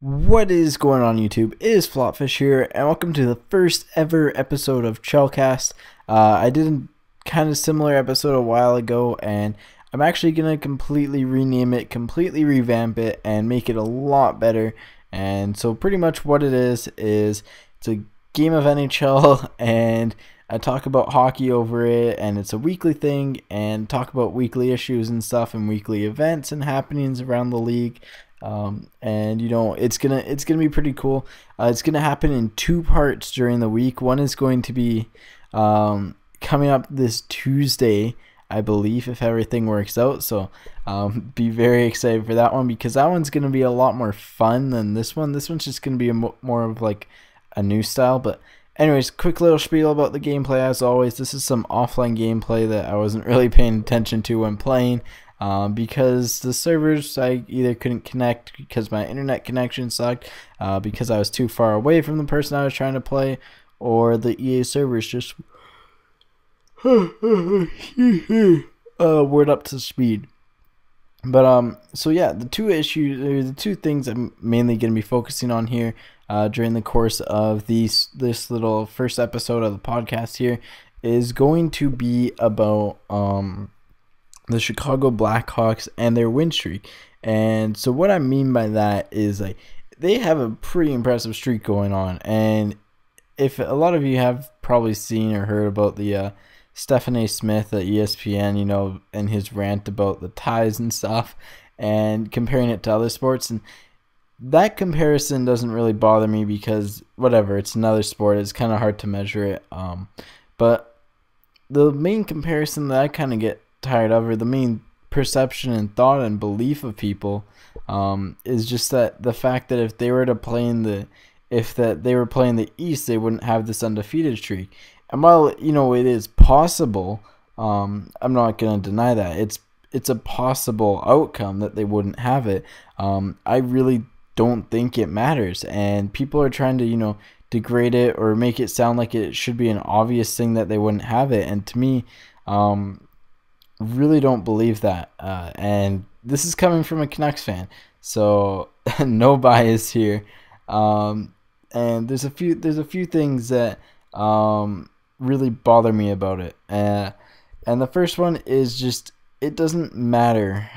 What is going on YouTube? It is FlopFish here, and welcome to the first ever episode of ChelCast. I did a kind of similar episode a while ago, and I'm actually going to completely rename it, completely revamp it, and make it a lot better. And so pretty much what it is it's a game of NHL, and I talk about hockey over it, and it's a weekly thing, and talk about weekly issues and stuff, and weekly events and happenings around the league. And you know, it's gonna be pretty cool. It's gonna happen in two parts during the week. One is going to be coming up this Tuesday, I believe, if everything works out. So be very excited for that one, because that one's gonna be a lot more fun than this one. This one's just gonna be more of like a new style. But anyways, quick little spiel about the gameplay. As always, this is some offline gameplay that I wasn't really paying attention to when playing. Because the servers, I either couldn't connect because my internet connection sucked, because I was too far away from the person I was trying to play, or the EA servers just weren't up to speed. But so yeah, the two things I'm mainly going to be focusing on here during the course of this little first episode of the podcast here is going to be about the Chicago Blackhawks and their win streak. And so what I mean by that is, like, they have a pretty impressive streak going on. And if a lot of you have probably seen or heard about the Stephen A. Smith at ESPN, you know, and his rant about the ties and stuff, and comparing it to other sports, and that comparison doesn't really bother me because whatever, it's another sport, it's kind of hard to measure it. But the main comparison that I kind of get tired of, or the main perception and thought and belief of people, is just that the fact that if they were playing the East, they wouldn't have this undefeated streak. And while, you know, it is possible, I'm not gonna deny that it's a possible outcome that they wouldn't have it. I really don't think it matters, and people are trying to, you know, degrade it or make it sound like it should be an obvious thing that they wouldn't have it. And to me, really don't believe that, and this is coming from a Canucks fan, so no bias here. And there's a few things that really bother me about it, and the first one is just, it doesn't matter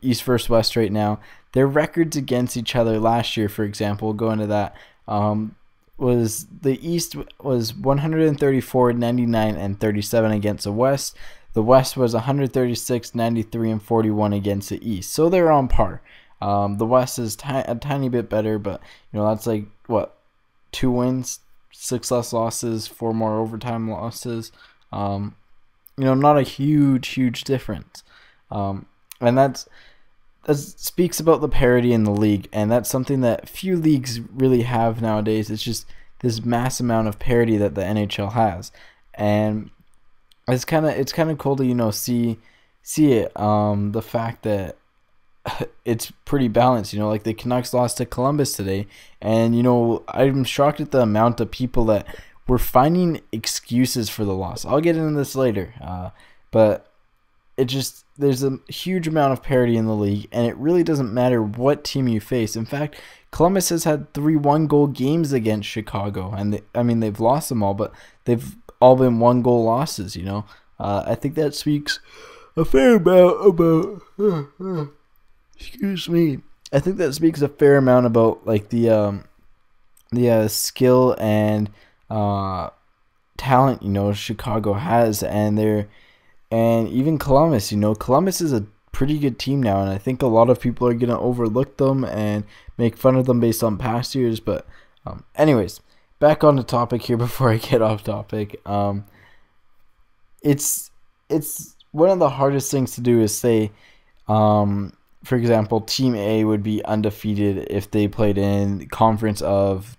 East versus West right now. Their records against each other last year, for example, we'll go into that, was the East was 134, 99, and 37 against the West. The West was 136, 93, and 41 against the East. So they're on par. The West is a tiny bit better, but, you know, that's like, what, 2 wins, 6 less losses, 4 more overtime losses. You know, not a huge difference. And that speaks about the parity in the league, and that's something that few leagues really have nowadays. It's just this mass amount of parity that the NHL has. And it's kind of cool to, you know, see it, the fact that it's pretty balanced. You know, like the Canucks lost to Columbus today, and, you know, I'm shocked at the amount of people that were finding excuses for the loss. I'll get into this later, but there's a huge amount of parity in the league, and it really doesn't matter what team you face. In fact, Columbus has had 3 1-goal games against Chicago, and they've lost them all, but they've all been 1-goal losses. You know, I think that speaks a fair amount about excuse me. I think that speaks a fair amount about, like, the skill and talent, you know, Chicago has, and even Columbus. You know, Columbus is a pretty good team now, and I think a lot of people are gonna overlook them and make fun of them based on past years. But anyways, back on the topic here before I get off topic. It's one of the hardest things to do is say, for example, Team A would be undefeated if they played in conference of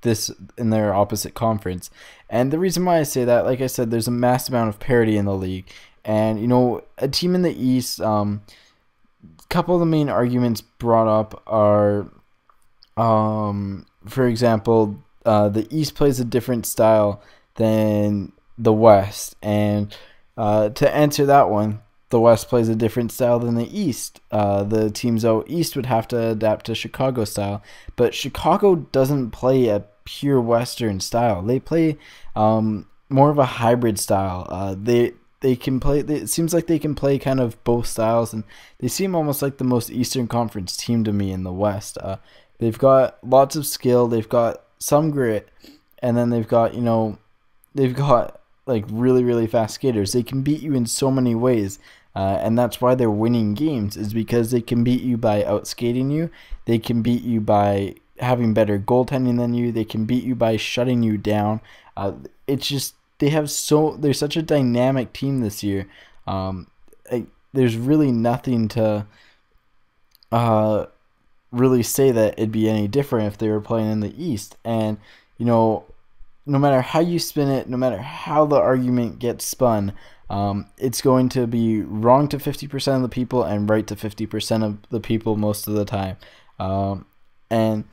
this, in their opposite conference. And the reason why I say that, like I said, there's a mass amount of parity in the league. And, you know, a team in the East, a couple of the main arguments brought up are, for example, the East plays a different style than the West. And to answer that one, the West plays a different style than the East. The teams out East would have to adapt to Chicago style, but Chicago doesn't play a pure Western style. They play more of a hybrid style. They can play. It seems like they can play kind of both styles, and they seem almost like the most Eastern Conference team to me in the West. They've got lots of skill. They've got some grit, and then they've got like really fast skaters. They can beat you in so many ways, and that's why they're winning games. Is because they can beat you by outskating you. They can beat you by having better goaltending than you. They can beat you by shutting you down. It's just they're such a dynamic team this year. There's really nothing to really say that it'd be any different if they were playing in the East. And no matter how you spin it, no matter how the argument gets spun, it's going to be wrong to 50% of the people and right to 50% of the people most of the time. And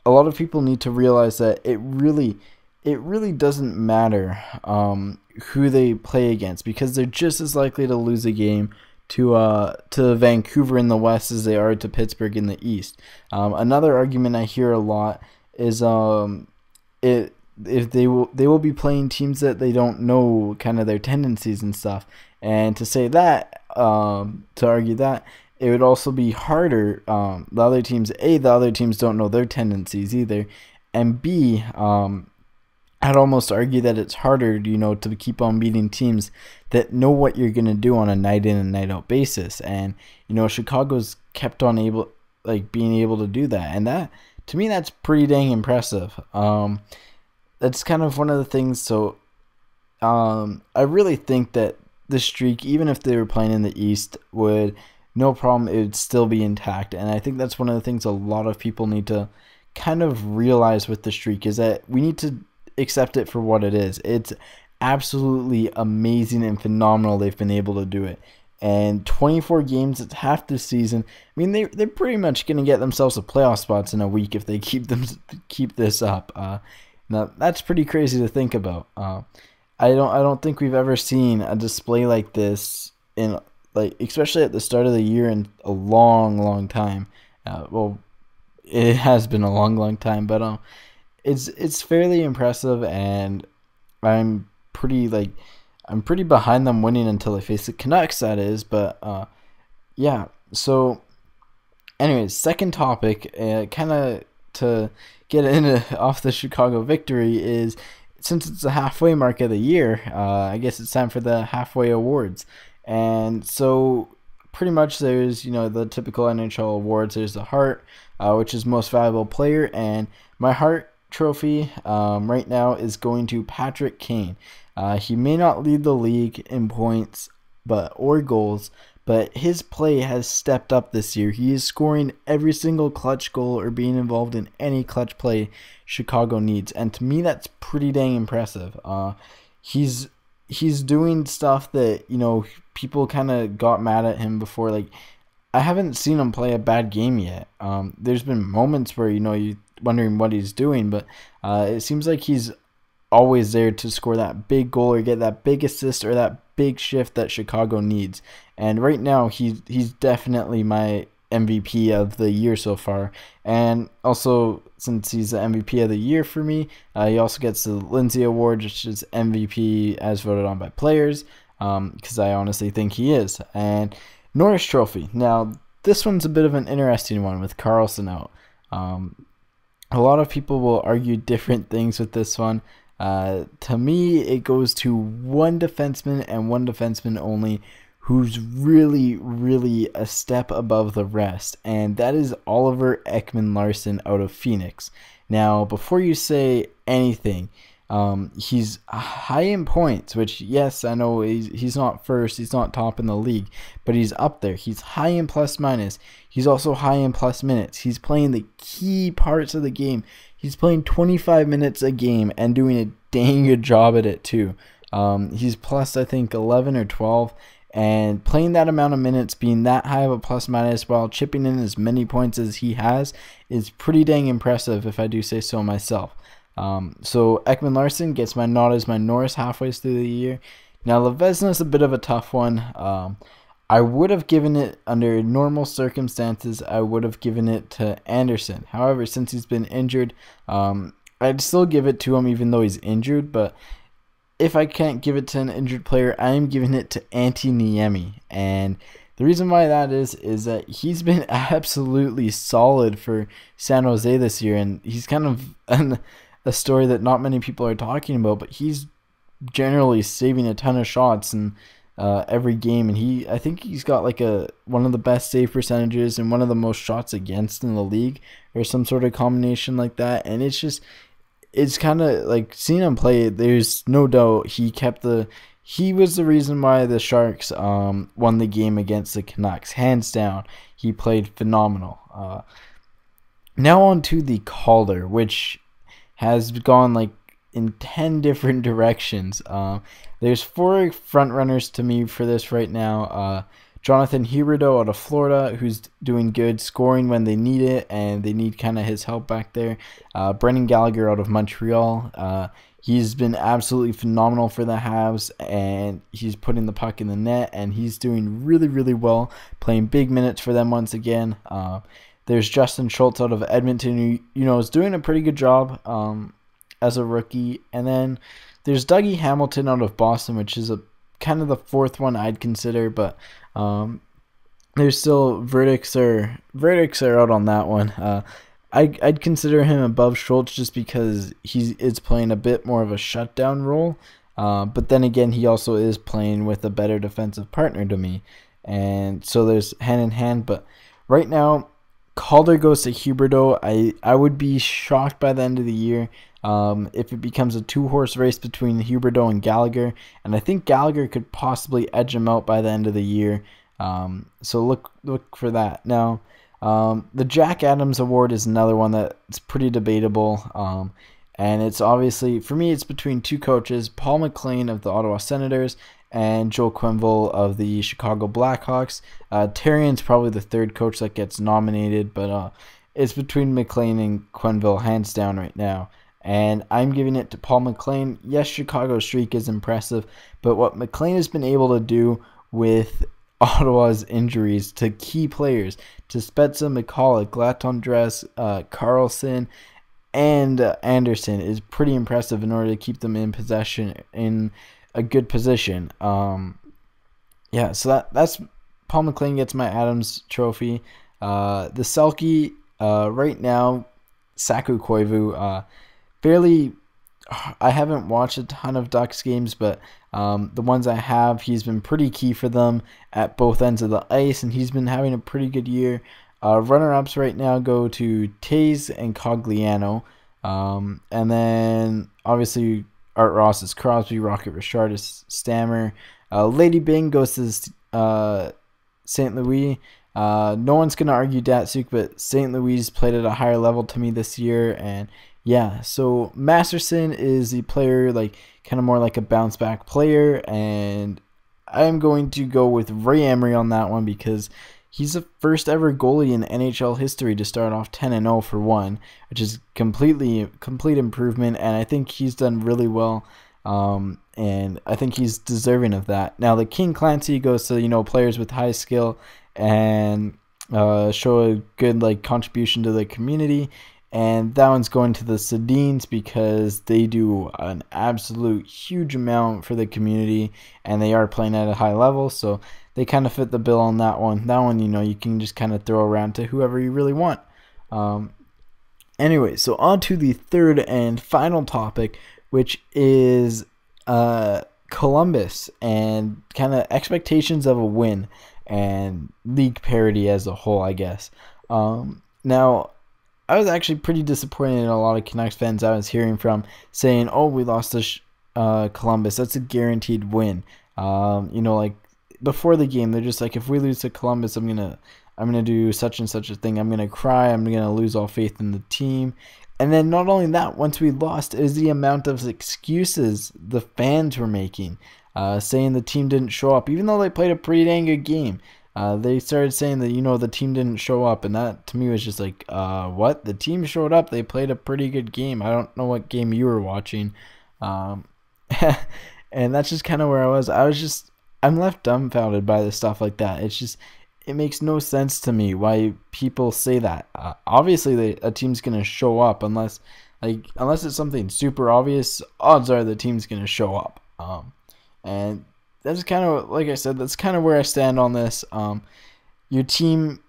a lot of people need to realize that it really doesn't matter who they play against, because they're just as likely to lose a game to Vancouver in the West as they are to Pittsburgh in the East. Another argument I hear a lot is if they will be playing teams that they don't know kind of their tendencies and stuff, and to say that to argue that it would also be harder. The other teams don't know their tendencies either, and B, I'd almost argue that it's harder, to keep on beating teams that know what you're gonna do on a night in and night out basis. And Chicago's kept on being able to do that, and that to me that's pretty dang impressive. That's kind of one of the things. So I really think that the streak, even if they were playing in the East, would no problem, it would still be intact. And I think that's one of the things a lot of people need to kind of realize with the streak, is that we need to accept it for what it is. It's absolutely amazing and phenomenal they've been able to do it. And 24 games, it's half the season. I mean, they're pretty much going to get themselves a playoff spots in a week if they keep this up. Now that's pretty crazy to think about. I don't think we've ever seen a display like this in especially at the start of the year in a long time. Well, it has been a long time, but it's fairly impressive, and I'm pretty behind them winning until they face the Canucks, that is. But yeah. So anyways, second topic, kind of to get off the Chicago victory, is since it's the halfway mark of the year, I guess it's time for the halfway awards. And so pretty much there's the typical NHL awards. There's the Hart, which is most valuable player, and my Hart trophy right now is going to Patrick Kane. He may not lead the league in points or goals, but his play has stepped up this year. He is scoring every single clutch goal or being involved in any clutch play Chicago needs, and to me that's pretty dang impressive. He's doing stuff that people kind of got mad at him before. I haven't seen him play a bad game yet. There's been moments where you're wondering what he's doing, but it seems like he's always there to score that big goal or get that big assist or that big shift that Chicago needs. And right now he's definitely my MVP of the year so far. And also, since he's the MVP of the year for me, he also gets the Lindsay Award, which is MVP as voted on by players, because I honestly think he is. And Norris Trophy. Now, this one's a bit of an interesting one with Carlson out. A lot of people will argue different things with this one. To me, it goes to one defenseman and one defenseman only, who's really a step above the rest, and that is Oliver Ekman-Larsson out of Phoenix. Now, before you say anything, he's high in points, which, yes, I know he's not first, he's not top in the league, but he's up there. He's high in plus minus. He's also high in plus minutes. He's playing the key parts of the game. He's playing 25 minutes a game and doing a dang good job at it too. He's plus, I think, 11 or 12, and playing that amount of minutes, being that high of a plus minus while chipping in as many points as he has, is pretty dang impressive, if I do say so myself. So Ekman-Larsson gets my nod as my Norris halfway through the year. Now, Vezina's a bit of a tough one. I would have given it under normal circumstances. I would have given it to Anderson. However, since he's been injured, I'd still give it to him even though he's injured. But if I can't give it to an injured player, I am giving it to Antti Niemi. And the reason why that is that he's been absolutely solid for San Jose this year, and he's kind of a story that not many people are talking about. But he's generally saving a ton of shots and every game, and I think he's got like one of the best save percentages and one of the most shots against in the league, or some sort of combination like that. And it's kind of like seeing him play. There's no doubt he was the reason why the Sharks won the game against the Canucks, hands down. He played phenomenal. Now on to the Calder, which has gone like in 10 different directions. There's 4 front runners to me for this right now. Jonathan Huberdeau out of Florida, who's doing good, scoring when they need it, and they need kind of his help back there. Brendan Gallagher out of Montreal. He's been absolutely phenomenal for the Habs, and he's putting the puck in the net, and he's doing really, really well, playing big minutes for them once again. There's Justin Schultz out of Edmonton, who is doing a pretty good job as a rookie. And then there's Dougie Hamilton out of Boston, which is kind of the 4th one I'd consider, but there's still verdicts are out on that one. I'd consider him above Schultz just because he is playing a bit more of a shutdown role, but then again he also is playing with a better defensive partner to me, and so there's hand in hand. But right now Calder goes to Huberdeau. I would be shocked by the end of the year if it becomes a 2-horse race between Huberdeau and Gallagher, and I think Gallagher could possibly edge him out by the end of the year. So look for that. Now, the Jack Adams Award is another one that's pretty debatable, and it's obviously, for me, it's between 2 coaches, Paul McLean of the Ottawa Senators and Joel Quenneville of the Chicago Blackhawks. Therrien's probably the 3rd coach that gets nominated, but it's between McLean and Quenneville hands down right now. And I'm giving it to Paul McLean. Yes, Chicago's streak is impressive, but what McLean has been able to do with Ottawa's injuries to key players, to Spezza, McCulloch, Latondres, Carlson, and Anderson, is pretty impressive in order to keep them in a good position. Yeah, so that's Paul McLean gets my Adams Trophy. The Selke right now, Saku Koivu. I haven't watched a ton of Ducks games, but the ones I have, he's been pretty key for them at both ends of the ice, and he's been having a pretty good year. Runner-ups right now go to Taze and Cogliano. And then, obviously, Art Ross is Crosby, Rocket Richard is Stammer. Lady Bing goes to St. Louis. No one's going to argue Datsuk, but St. Louis played at a higher level to me this year, and yeah, so Masterson is the player, like kind of more like a bounce back player, and I'm going to go with Ray Emery on that one because he's the first ever goalie in NHL history to start off 10-0 for one, which is complete improvement, and I think he's done really well, and I think he's deserving of that. Now the King Clancy goes to players with high skill and show a good contribution to the community. And that one's going to the Sedins because they do an absolute huge amount for the community, and they are playing at a high level, so they kind of fit the bill on that one. That one, you can just kind of throw around to whoever you really want. Anyway, so on to the 3rd and final topic, which is Columbus and kind of expectations of a win and league parity as a whole, I guess. Now, I was actually pretty disappointed in a lot of Canucks fans I was hearing from saying, "Oh, we lost to Columbus. That's a guaranteed win." Before the game, they're just like, "If we lose to Columbus, I'm gonna do such and such a thing. I'm gonna cry. I'm gonna lose all faith in the team." And then not only that, once we lost, is the amount of excuses the fans were making, saying the team didn't show up, even though they played a pretty dang good game. They started saying that, the team didn't show up, and that to me was just like, what? The team showed up. They played a pretty good game. I don't know what game you were watching. And that's just kind of where I was. I'm left dumbfounded by the stuff like that. It's just, it makes no sense to me why people say that. Obviously, a team's gonna show up unless it's something super obvious. Odds are the team's gonna show up. And that's kind of, like I said, that's kind of where I stand on this. Your team,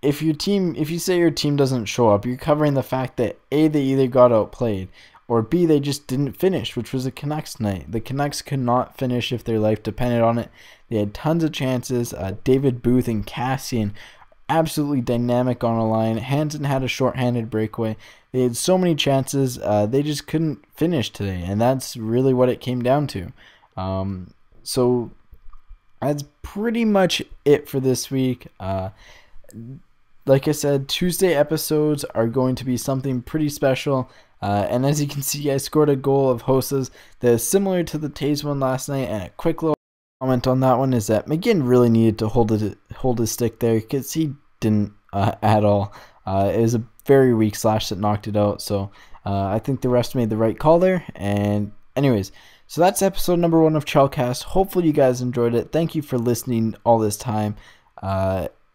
if you say your team doesn't show up, you're covering the fact that A, they either got outplayed, or B, they just didn't finish, which was a Canucks night. The Canucks could not finish if their life depended on it. They had tons of chances. David Booth and Cassian, absolutely dynamic on a line. Hansen had a shorthanded breakaway. They had so many chances. They just couldn't finish today, and that's really what it came down to. So that's pretty much it for this week. Like I said, Tuesday episodes are going to be something pretty special. And as you can see, I scored a goal of Hosa's that is similar to the Taves one last night. And a quick little comment on that one is that McGinn really needed to hold his stick there, because he didn't at all. It was a very weak slash that knocked it out. So I think the refs made the right call there. And anyways, so that's episode number 1 of ChelCast. Hopefully you guys enjoyed it. Thank you for listening all this time.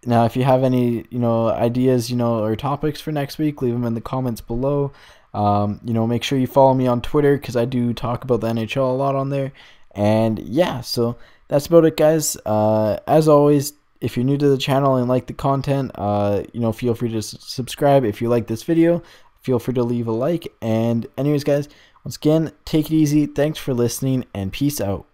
Now, if you have any, ideas, or topics for next week, leave them in the comments below. Make sure you follow me on Twitter, because I do talk about the NHL a lot on there. And yeah, so that's about it, guys. As always, if you're new to the channel and like the content, feel free to subscribe. If you like this video, feel free to leave a like. And anyways, guys, once again, take it easy. Thanks for listening, and peace out.